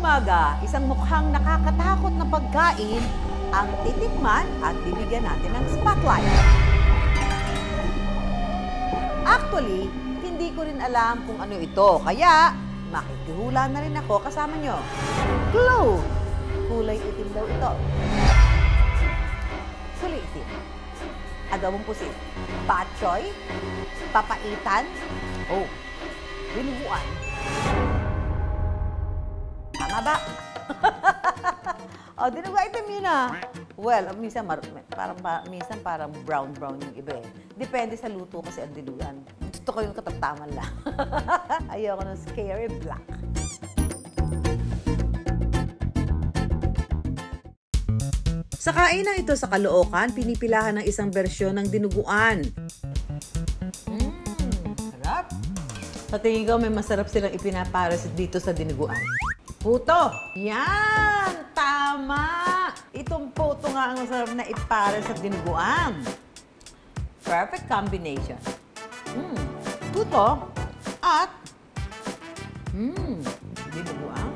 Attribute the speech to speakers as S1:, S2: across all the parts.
S1: umaga, isang mukhang nakakatakot na pagkain ang titikman at bibigyan natin ng spotlight. Actually, hindi ko rin alam kung ano ito, kaya makikihula na rin ako kasama nyo. Clue! Kulay itim daw ito. Kulay itim. Adobong pusit. Patsoy. Papaitan. Oh, dinuguan. Tama ba? Oh, dinuguan itim yun ah. Well, minsan parang brown yung iba eh. Depende sa luto kasi ang dinuguan. Gusto ko yung katamtaman lang. Ayoko ng scary black. Sa kainan ito sa Caloocan, pinipilahan ng isang bersyon ng dinuguan. Sarap. Sa tingin ko, may masarap silang ipinapares dito sa dinuguan. Puto! Yan! Tama! Itong puto nga ang masarap na ipares sa dinuguan. Perfect combination. Puto at dinuguan.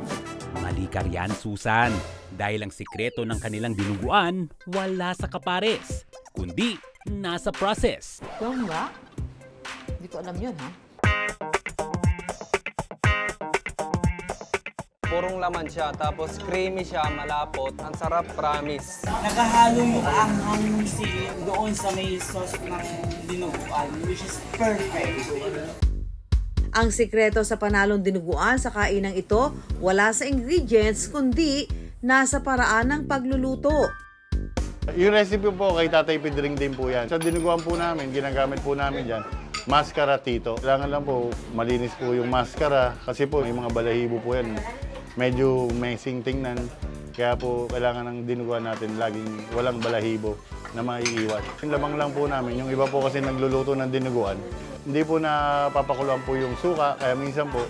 S2: Malikar yan, Susan. Dahil ang sikreto ng kanilang dinuguan, wala sa kapares, kundi nasa process.
S1: Yung ba? Hindi ko alam yun, ha?
S3: Purong laman siya, tapos creamy siya, malapot. Ang sarap, promise.
S4: Nakahalo yung anghang doon sa may sauce ng dinuguan, which is perfect.
S1: Ang sikreto sa panalong dinuguan sa kainang ito, wala sa ingredients, kundi nasa paraan ng pagluluto.
S5: Yung recipe po kay Tatay Pedring din po yan. Sa dinuguan po namin, ginagamit po namin dyan, mascara tito. Kailangan lang po, malinis po yung mascara. Kasi po, yung mga balahibo po yan, medyo messing tingnan. Kaya po, kailangan ng dinuguan natin laging walang balahibo na maiiwan. Yung lamang lang po namin, yung iba po kasi nagluluto ng dinuguan, hindi po napapakuluan po yung suka, kaya minsan po,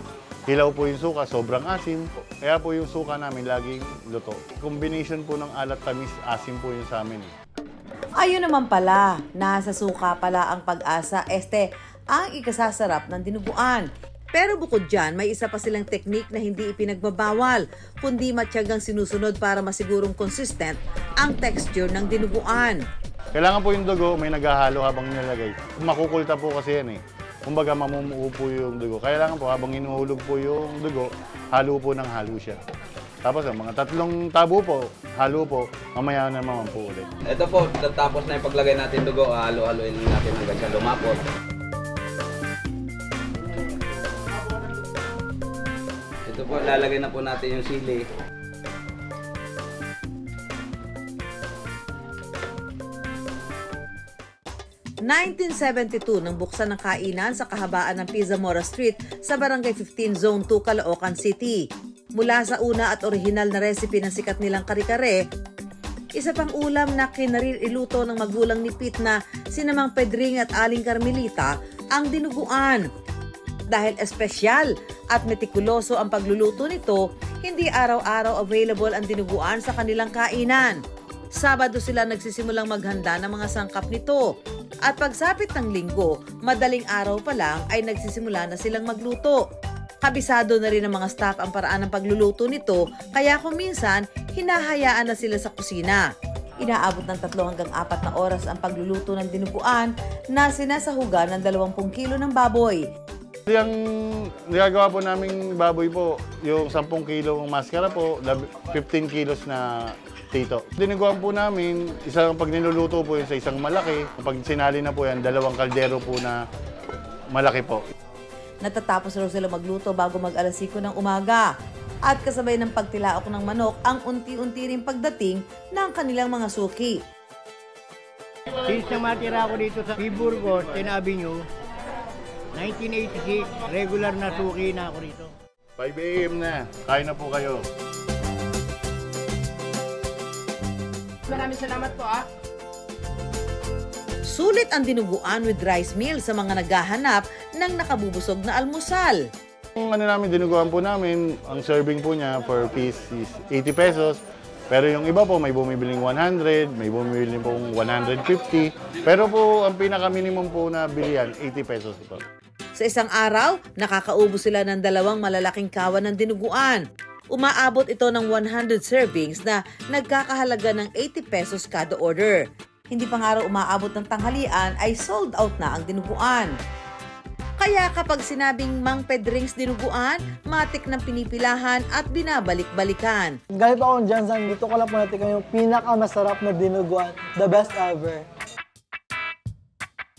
S5: hilaw po yung suka, sobrang asim. Kaya po yung suka namin laging luto. Combination po ng alat, tamis, asim po yung sa amin.
S1: Ayun naman pala, nasa suka pala ang pag-asa. Ang ikasasarap ng dinuguan. Pero bukod dyan, may isa pa silang teknik na hindi ipinagbabawal, kundi matyagang sinusunod para masigurong consistent ang texture ng dinuguan.
S5: Kailangan po yung dugo, may naghahalo habang nilagay. Makukulta po kasi yan eh. Kumbaga mamumuo po yung dugo. Kailangan po habang hinuhulog po yung dugo, halo po ng halo siya. Tapos ang mga 3 tabo po, halo po, mamaya naman po ulit.
S3: Ito po, tapos na yung paglagay natin dugo, halo-haloin natin hanggang siya lumapot. Ito po, lalagay na po natin yung sili.
S1: (1972) nang buksan ng kainan sa kahabaan ng Pizamora Street sa Barangay 15 Zone 2, Caloocan City. Mula sa una at orihinal na recipe ng sikat nilang kare-kare, isa pang ulam na kinaririluto ng magulang ni Pete na sina Mang Pedring at Aling Carmelita ang dinuguan. Dahil espesyal at metikuloso ang pagluluto nito, hindi araw-araw available ang dinuguan sa kanilang kainan. Sabado sila nagsisimulang maghanda ng mga sangkap nito. At pagsapit ng linggo, madaling araw pa lang ay nagsisimula na silang magluto. Kabisado na rin ng mga staff ang paraan ng pagluluto nito, kaya kung minsan, hinahayaan na sila sa kusina. Inaabot ng 3 hanggang 4 na oras ang pagluluto ng dinuguan na sinasahugan ng 20 kilo ng baboy.
S5: Yung nagagawa po naming baboy po, yung 10 kilo maskara po, 15 kilos na tito. Dinuguan po namin, pag niluluto po yun sa isang malaki, pag sinali na po yan, 2 kaldero po na malaki po.
S1: Natatapos raw sila magluto bago mag-alas 5 ng umaga. At kasabay ng pagtilaok ng manok, ang unti-unti rin pagdating ng kanilang mga suki.
S6: Since na matira ako dito sa Piburgos, 10 Avenue, 1986, regular na suki na ako dito.
S5: 5 AM na, kain na po kayo.
S4: Maraming salamat po ah.
S1: Sulit ang dinuguan with rice meal sa mga naghahanap ng nakabubusog na almusal.
S5: Yung namin, dinuguan po namin, ang serving po niya per piece is 80 pesos. Pero yung iba po, may bumibiling 100, may bumibiling po 150. Pero po, ang pinaka-minimum po na bilihan, 80 pesos po.
S1: Sa isang araw, nakakaubo sila ng 2 malalaking kawan ng dinuguan. Umaabot ito ng 100 servings na nagkakahalaga ng 80 pesos kada order. Hindi pa nga raw umaabot ng tanghalian ay sold out na ang dinuguan. Kaya kapag sinabing Mang Pedring's Dinuguan, matik ng pinipilahan at binabalik-balikan.
S7: Galing pa akong Johnson, dito ko lang po natin yung pinakamasarap na dinuguan. The best ever.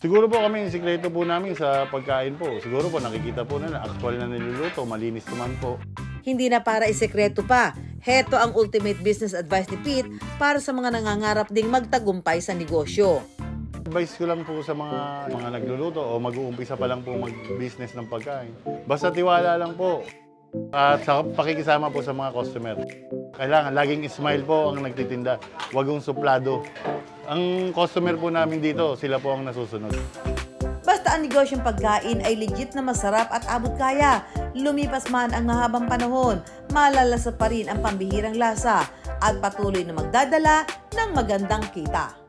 S5: Siguro po kami, yung sikreto po namin sa pagkain po. Siguro po nakikita po na actual na niluluto, malinis naman po.
S1: Hindi na para isekreto pa. Heto ang ultimate business advice ni Pete para sa mga nangangarap ding magtagumpay sa negosyo.
S5: Advice ko lang po sa mga nagluluto o mag-uumpisa pa lang po mag-business ng pagkain. Basta tiwala lang po. At sa pakikisama po sa mga customer. Kailangan laging smile po ang nagtitinda. Huwag yung suplado. Ang customer po namin dito, sila po ang nasusunod.
S1: Basta ang negosyong pagkain ay legit na masarap at abot kaya. Lumipas man ang mahabang panahon, malalasa pa rin ang pambihirang lasa at patuloy na magdadala ng magandang kita.